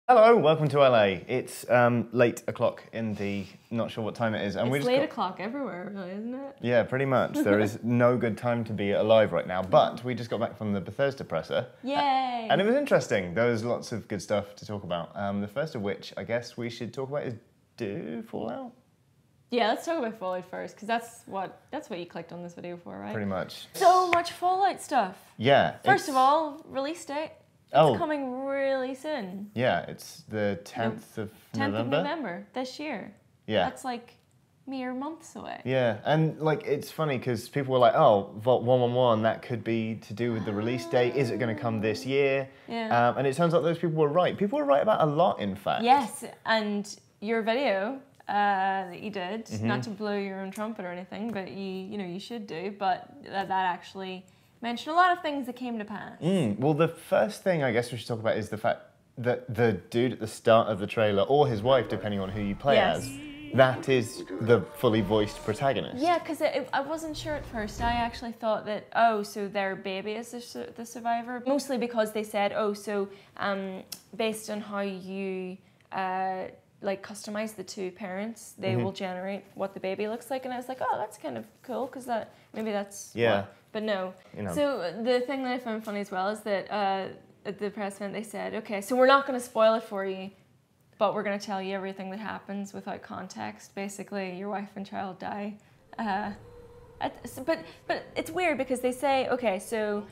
Hello, welcome to LA. It's late o'clock in the, not sure what time it is. And it's late o'clock everywhere, really, isn't it? Yeah, pretty much. There is no good time to be alive right now, but we just got back from the Bethesda presser. Yay! And it was interesting. There was lots of good stuff to talk about. The first of which I guess we should talk about is Fallout? Yeah, let's talk about Fallout first, because that's what you clicked on this video for, right? Pretty much. So much Fallout stuff. Yeah. First of all, release date. It's coming really soon. Yeah, it's the 10th of November. 10th of November this year. Yeah. That's like mere months away. Yeah, and like it's funny because people were like, oh, Vault 111, that could be to do with the release date. Is it going to come this year? Yeah. And it turns out those people were right. People were right about a lot, in fact. Yes, and your video that you did, not to blow your own trumpet or anything, but you should do, but that actually mentioned a lot of things that came to pass. Well, the first thing I guess we should talk about is the fact that the dude at the start of the trailer, or his wife, depending on who you play as, that is the fully voiced protagonist. Yeah, because I wasn't sure at first. I actually thought that, so their baby is the survivor. Mostly because they said, based on how you customize the two parents, they will generate what the baby looks like. And I was like, oh, that's kind of cool, because maybe that's But no. So the thing that I found funny as well is that at the press event they said, okay, so we're not going to spoil it for you, but we're going to tell you everything that happens without context. Basically, your wife and child die. But it's weird because they say, okay, so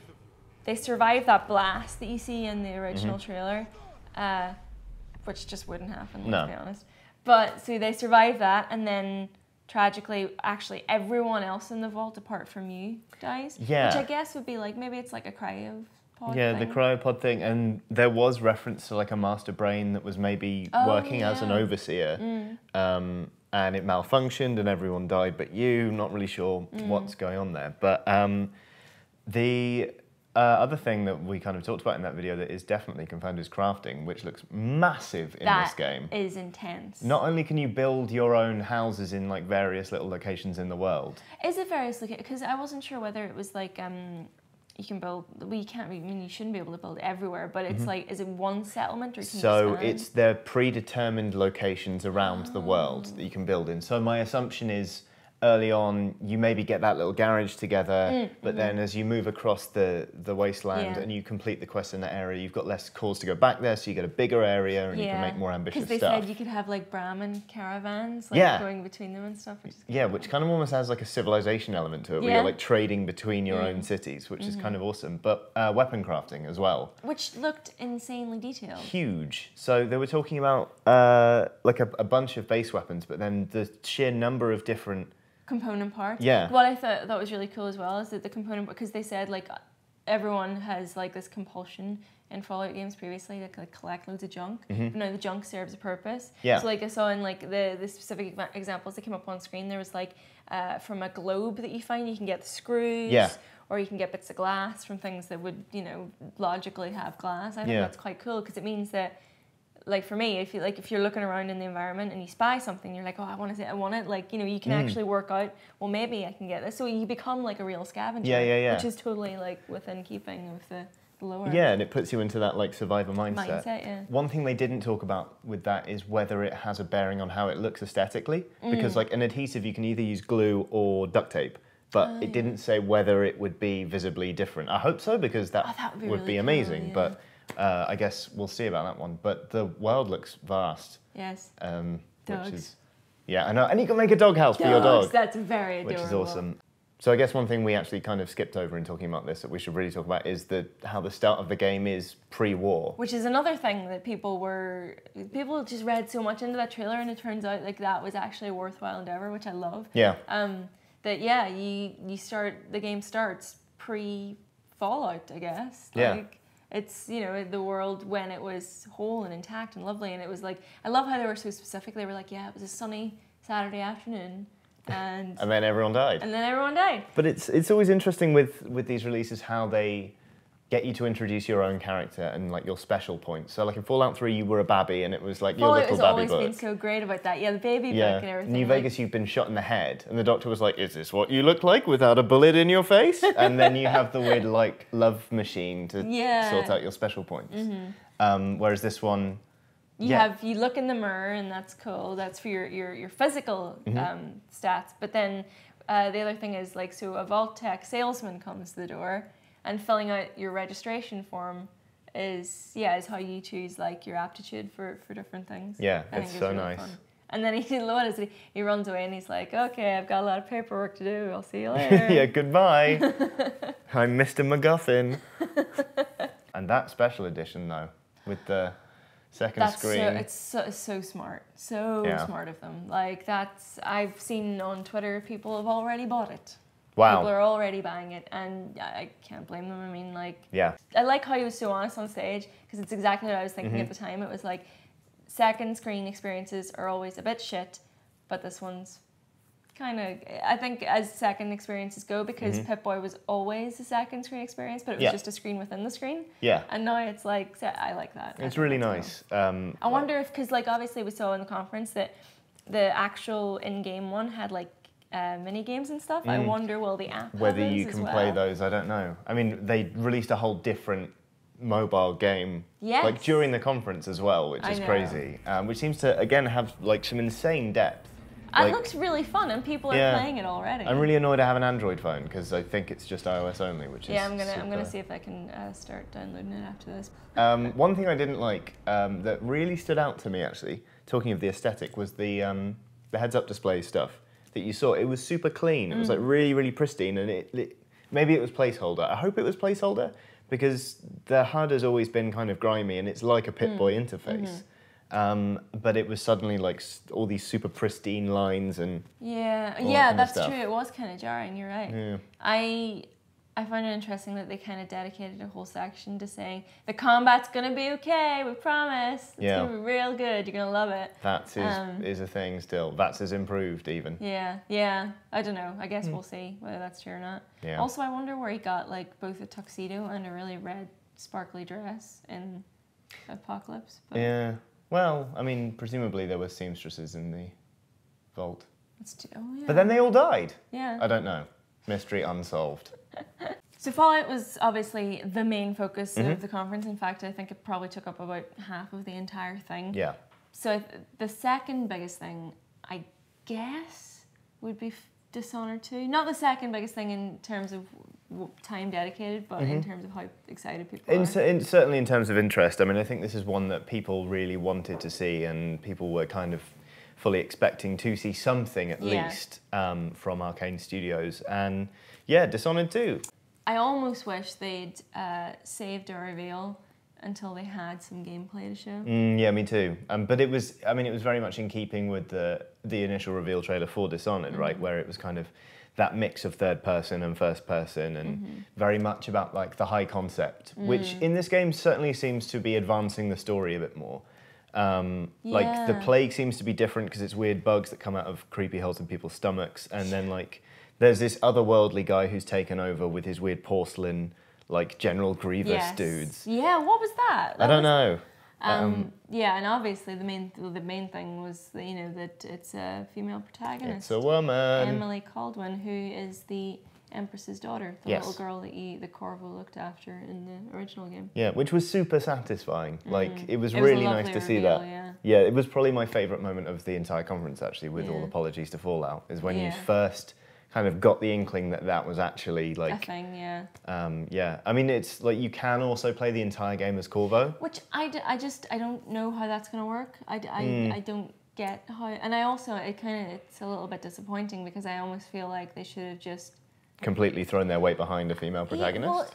they survive that blast that you see in the original trailer, which just wouldn't happen, let's be honest. But so they survive that, and then tragically, actually, everyone else in the vault, apart from you, dies. Yeah. Which I guess would be like, maybe it's like a cryopod thing. the cryopod thing. And there was reference to like a master brain that was maybe working as an overseer. And it malfunctioned and everyone died but you. Not really sure what's going on there. But the other thing that we kind of talked about in that video that is definitely confirmed is crafting, which looks massive in this game. That is intense. Not only can you build your own houses in like various little locations in the world. Is it various locations? Because I wasn't sure whether it was like you can build. Well, you can't. I mean, you shouldn't be able to build everywhere. But it's like, is it one settlement or? So it's the predetermined locations around the world that you can build in. So my assumption is, early on, you maybe get that little garage together, but then as you move across the wasteland and you complete the quest in that area, you've got less cause to go back there, so you get a bigger area and you can make more ambitious stuff. Because they said you could have like Brahmin caravans, like going between them and stuff. Which kind of almost has like a civilization element to it, where you're like trading between your own cities, which is kind of awesome. But weapon crafting as well. Which looked insanely detailed. Huge. So they were talking about like a bunch of base weapons, but then the sheer number of different component parts. Yeah. What I thought was really cool as well is that the component, because they said like everyone has like this compulsion in Fallout games previously to like collect loads of junk. But now the junk serves a purpose. Yeah. So like I saw in like the specific examples that came up on screen, there was like from a globe that you find, you can get the screws. Yeah. Or you can get bits of glass from things that would, logically have glass. I think that's quite cool because it means that, like for me, if you're looking around in the environment and you spy something, you're like, oh, I want it. Like, you can actually work out, well, maybe I can get this. So you become like a real scavenger. Which is totally like within keeping with the lore. Yeah, and it puts you into that like survivor mindset. Yeah. One thing they didn't talk about with that is whether it has a bearing on how it looks aesthetically. Because like an adhesive, you can either use glue or duct tape. But it didn't say whether it would be visibly different. I hope so, because that would be amazing. Cool, But I guess we'll see about that one. But the world looks vast. Yes. Which is, I know. And you can make a doghouse for your dog. That's very adorable. Which is awesome. So I guess one thing we actually kind of skipped over in talking about this that we should really talk about is how the start of the game is pre-war. Which is another thing that people just read so much into that trailer, and it turns out like that was actually a worthwhile endeavor, which I love. Yeah. The game starts pre-Fallout, I guess. Like, it's, the world when it was whole and intact and lovely, and it was like, I love how they were so specific. They were like, it was a sunny Saturday afternoon, and and then everyone died. But it's always interesting with these releases how they get you to introduce your own character and like your special points. So like in Fallout 3, you were a babby, and it was like your little babby book. Fallout has always been so great about that. Yeah, the baby book and everything. New Vegas, you've been shot in the head, and the doctor was like, "Is this what you look like without a bullet in your face?" And then you have the weird like love machine to sort out your special points. Whereas this one, You look in the mirror and that's cool. That's for your physical stats. But then the other thing is like, so a Vault Tech salesman comes to the door and filling out your registration form is how you choose like your aptitude for different things. Yeah, it's so really nice. Fun. And then he runs away and he's like, okay, I've got a lot of paperwork to do. I'll see you later. Yeah, goodbye. I'm Mr. MacGuffin. And that special edition though, with the second screen. It's so smart. Smart of them. Like I've seen on Twitter people have already bought it. Wow. People are already buying it, and I can't blame them. I mean, like, yeah. I like how he was so honest on stage, because it's exactly what I was thinking at the time. It was like, second screen experiences are always a bit shit, but this one's kind of, I think, as second experiences go, because Pip-Boy was always a second screen experience, but it was just a screen within the screen. Yeah. And now it's like, I like that. It's really nice. Cool. I wonder if, because like obviously we saw in the conference that the actual in-game one had like mini games and stuff. I wonder will the app whether you can play those, I don't know. I mean, they released a whole different mobile game like during the conference as well, which is crazy, which seems to again have like some insane depth. It looks really fun and people are playing it already. I'm really annoyed I have an Android phone because I think it's just iOS only, which is I'm gonna see if I can start downloading it after this. One thing I didn't like that really stood out to me actually, talking of the aesthetic, was the heads-up display stuff that you saw. It was super clean. It was like really, really pristine, and it maybe it was placeholder. I hope it was placeholder, because the HUD has always been kind of grimy, and it's like a Pip-Boy interface. But it was suddenly like all these super pristine lines and that's true. It was kind of jarring. You're right. Yeah. I find it interesting that they kind of dedicated a whole section to saying the combat's gonna be okay. We promise. It's gonna be real good. You're gonna love it. That is a thing still. That's as improved even. Yeah. I don't know. I guess we'll see whether that's true or not. Yeah. Also, I wonder where he got like both a tuxedo and a really red sparkly dress in Apocalypse. But yeah. Well, I mean, presumably there were seamstresses in the vault. But then they all died. Yeah. I don't know. Mystery unsolved. So Fallout was obviously the main focus of the conference. In fact, I think it probably took up about half of the entire thing. Yeah. So the second biggest thing, I guess, would be Dishonored 2. Not the second biggest thing in terms of time dedicated, but in terms of how excited people are. Certainly in terms of interest. I mean, I think this is one that people really wanted to see, and people were kind of fully expecting to see something at least from Arcane Studios. And yeah, Dishonored 2. I almost wish they'd saved a reveal until they had some gameplay to show. Yeah, me too. But it was very much in keeping with the initial reveal trailer for Dishonored, right? Where it was kind of that mix of third person and first person, and very much about like the high concept, which in this game certainly seems to be advancing the story a bit more. Like the plague seems to be different because it's weird bugs that come out of creepy holes in people's stomachs, and then like there's this otherworldly guy who's taken over with his weird porcelain, like General Grievous dudes. Yeah, what was that? I don't know. Yeah, and obviously the main thing was that it's a female protagonist. It's a woman. Emily Caldwin, who is the Empress's daughter, the little girl that the Corvo looked after in the original game. Yeah, which was super satisfying. Like it was really nice to see that. Yeah, it was probably my favourite moment of the entire conference actually, with all apologies to Fallout, is when you first kind of got the inkling that was actually like a thing, I mean, it's like you can also play the entire game as Corvo, which I don't know how that's gonna work. I don't get how, and I also it's a little bit disappointing because I almost feel like they should have just completely thrown their weight behind a female protagonist.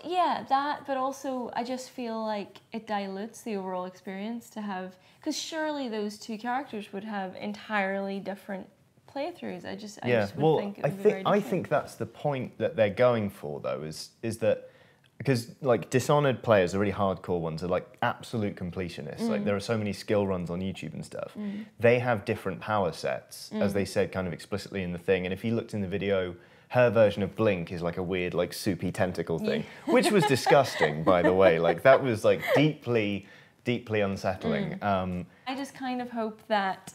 But also I just feel like it dilutes the overall experience to have, because surely those two characters would have entirely different playthroughs. I just would think it would be very different. I think that's the point that they're going for, though, is that because like Dishonored players, the really hardcore ones, are like absolute completionists. Like there are so many skill runs on YouTube and stuff. They have different power sets, as they said kind of explicitly in the thing. And if you looked in the video, her version of Blink is like a weird like soupy tentacle thing, which was disgusting, by the way. Like that was like deeply unsettling. I just kind of hope that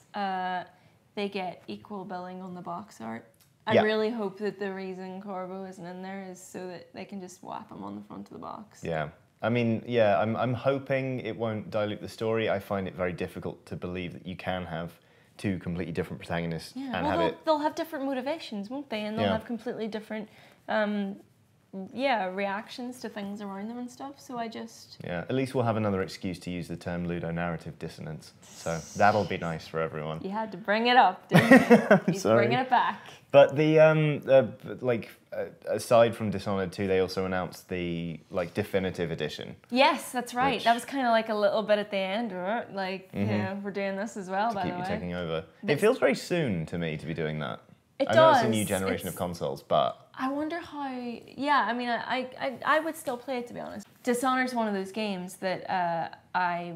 they get equal billing on the box art. I really hope that the reason Corvo isn't in there is so that they can just whap him on the front of the box. Yeah. I mean, yeah, I'm hoping it won't dilute the story. I find it very difficult to believe that you can have two completely different protagonists Yeah, and well, they'll have different motivations, won't they? And they'll have completely different, reactions to things around them and stuff. So I just... Yeah, at least we'll have another excuse to use the term ludonarrative dissonance. So that'll be nice for everyone. You had to bring it up, didn't you? He's Sorry. bringing it back. But the aside from Dishonored 2, they also announced the definitive edition. Yes, that's right. That was kind of like a little bit at the end, right? Like, you know, we're doing this as well, by the way. To keep you taking over. It feels very soon to me to be doing that. It I know does. it's a new generation of consoles, but... I wonder how... Yeah, I mean, I would still play it, to be honest. Dishonored's one of those games that I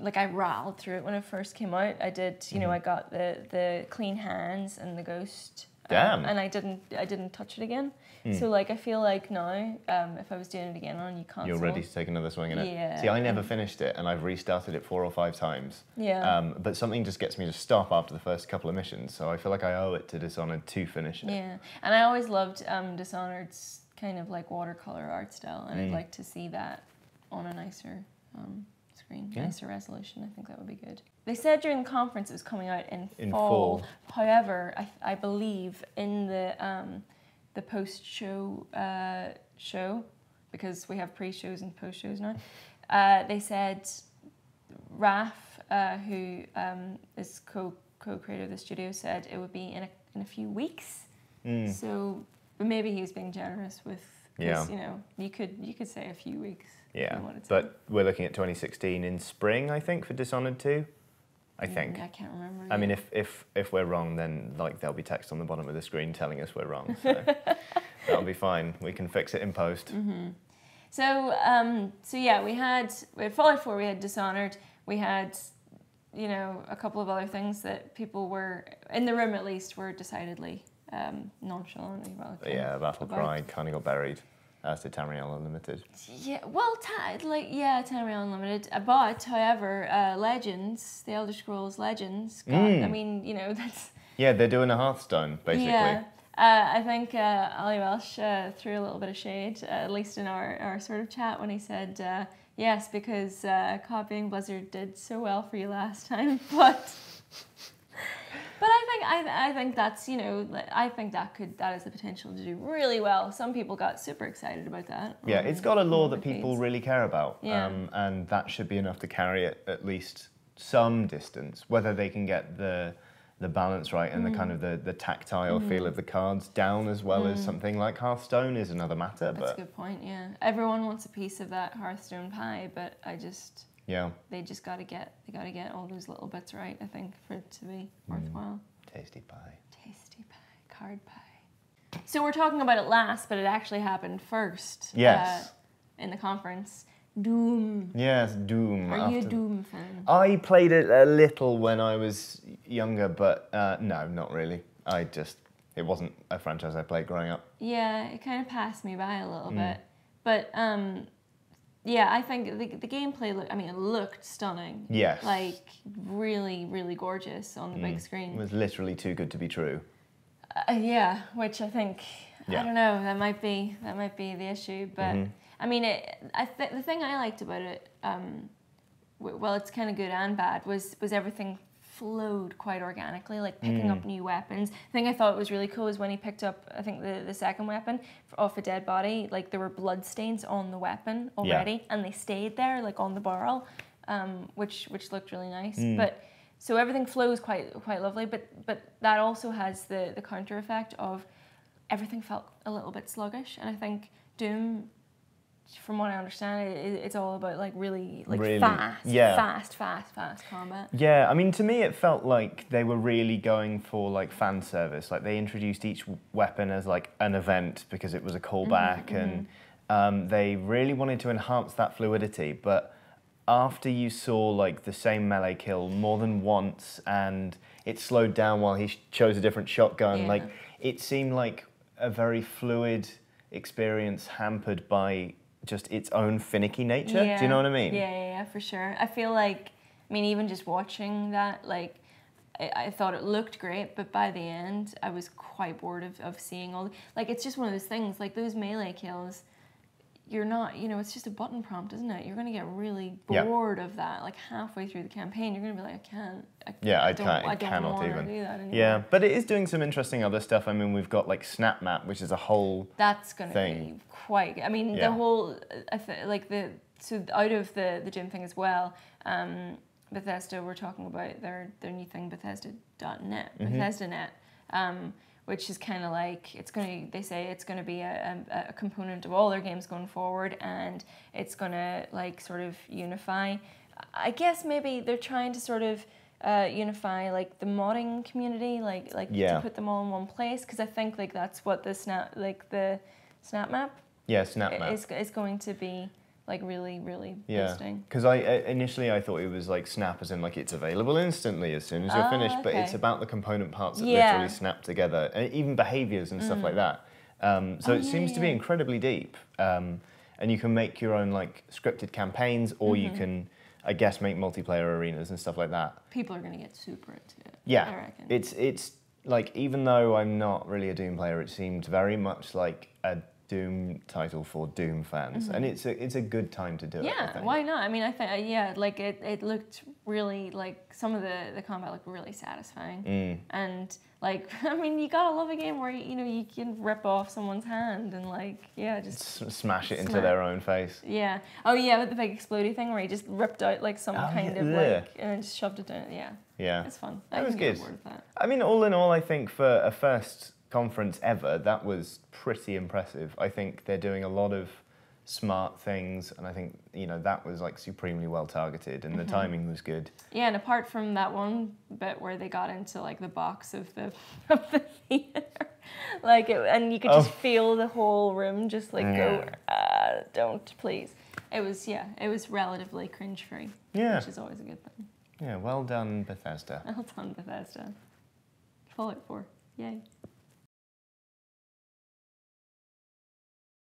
rattled through it when it first came out. I did, you know, I got the clean hands and the ghost. Damn. And I didn't touch it again. So like I feel like now, if I was doing it again on a new console, you're ready to take another swing in it. Yeah. See, I never finished it, and I've restarted it 4 or 5 times. Yeah. But something just gets me to stop after the first couple of missions, so I feel like I owe it to Dishonored to finish it. Yeah, and I always loved Dishonored's kind of like watercolor art style, and I'd like to see that on a nicer screen, nicer resolution. I think that would be good. They said during the conference it was coming out in fall. However, I believe in the post-show show, because we have pre-shows and post-shows now, they said Raph, who is co-creator of the studio, said it would be in a few weeks. So, but maybe he was being generous with, because you know, you could say a few weeks. Yeah, but we're looking at 2016 in spring, I think, for Dishonored 2. I think. I can't remember. I mean, if we're wrong, then there'll be text on the bottom of the screen telling us we're wrong. So that'll be fine. We can fix it in post. So yeah, we had Fallout 4, we had Dishonored, we had, you know, a couple of other things that people were in the room at least were decidedly nonchalantly welcome. Yeah, Battle Cry kind of got buried. As did Tamriel Unlimited. Yeah, well, Tamriel Unlimited. But, however, Legends, the Elder Scrolls Legends, I mean, you know, that's... Yeah, they're doing a Hearthstone, basically. Yeah, I think Ollie Welsh threw a little bit of shade, at least in our sort of chat, when he said, yes, because copying Blizzard did so well for you last time, but... But I think that's, you know, I think that has the potential to do really well. Some people got super excited about that. Yeah, it's got a lore that people really care about, yeah. And that should be enough to carry it at least some distance. Whether they can get the balance right and the kind of the tactile feel of the cards down as well as something like Hearthstone is another matter. That's a good point. Yeah, everyone wants a piece of that Hearthstone pie, but they just got to get all those little bits right, I think, for it to be worthwhile. Tasty pie. Tasty pie. Card pie. So we're talking about it last, but it actually happened first. Yes. In the conference. Doom. Yes, Doom. Are you a Doom fan? I played it a little when I was younger, but no, not really. It wasn't a franchise I played growing up. Yeah, it kind of passed me by a little bit. But yeah, I think the gameplay, it looked stunning. Yes. Like, really, really gorgeous on the big screen. It was literally too good to be true. Yeah, which I think, I don't know, that might be the issue. But, I mean, the thing I liked about it, well, it's kind of good and bad, was everything flowed quite organically, like picking up new weapons. The thing I thought was really cool is when he picked up, I think, the second weapon off a dead body, like there were blood stains on the weapon already, and they stayed there, like on the barrel, which looked really nice. But so everything flows quite lovely, but that also has the counter effect of everything felt a little bit sluggish, and I think Doom, from what I understand, it's all about really fast combat. Yeah, I mean, to me it felt like they were really going for fan service. Like they introduced each weapon as an event because it was a callback, and they really wanted to enhance that fluidity. But after you saw the same melee kill more than once, and it slowed down while he chose a different shotgun, it seemed like a very fluid experience hampered by just its own finicky nature. Yeah. Do you know what I mean? Yeah, for sure. I feel like, even just watching that, I thought it looked great, but by the end, I was quite bored of seeing all... it's just one of those things, those melee kills, you're not, you know, it's just a button prompt, isn't it? You're going to get really bored of that. Like halfway through the campaign, you're going to be like, I don't want to do that anymore. Yeah, but it is doing some interesting other stuff. I mean, we've got like Snap Map, which is a whole That's going to be quite, I mean, the whole, so out of the gym thing as well, Bethesda, we're talking about their new thing, Bethesda.net, Bethesda.net, which is kind of like, they say it's going to be a component of all their games going forward, and it's going to like sort of unify. I guess maybe they're trying to sort of unify like the modding community, like to put them all in one place, because I think like that's what the Snap Map is going to be. Like really boosting. Because initially I thought it was like Snap as in like it's available instantly as soon as you're finished, but it's about the component parts that literally snap together, and even behaviours and stuff like that. So it seems to be incredibly deep, and you can make your own like scripted campaigns, or you can, I guess, make multiplayer arenas and stuff like that. People are going to get super into it. Yeah, I reckon. It's like, even though I'm not really a Doom player, it seemed very much like a Doom title for Doom fans, and it's a good time to do it. Yeah, why not? I mean, I think like it looked really, like some of the combat looked really satisfying, and like, I mean, you gotta love a game where you can rip off someone's hand and like just smash it into their own face. Yeah. Oh yeah, with the big explodey thing where he just ripped out like some kind of like and then just shoved it down. Yeah. It's fun. That was good. That. I mean, all in all, I think for a first conference ever, that was pretty impressive. I think they're doing a lot of smart things, and I think that was like supremely well targeted, and the timing was good. Yeah, and apart from that one bit where they got into like the box of the theater, like and you could just feel the whole room just like go, don't please. It was relatively cringe free, which is always a good thing. Yeah, well done, Bethesda. Well done, Bethesda. Fallout 4, yay.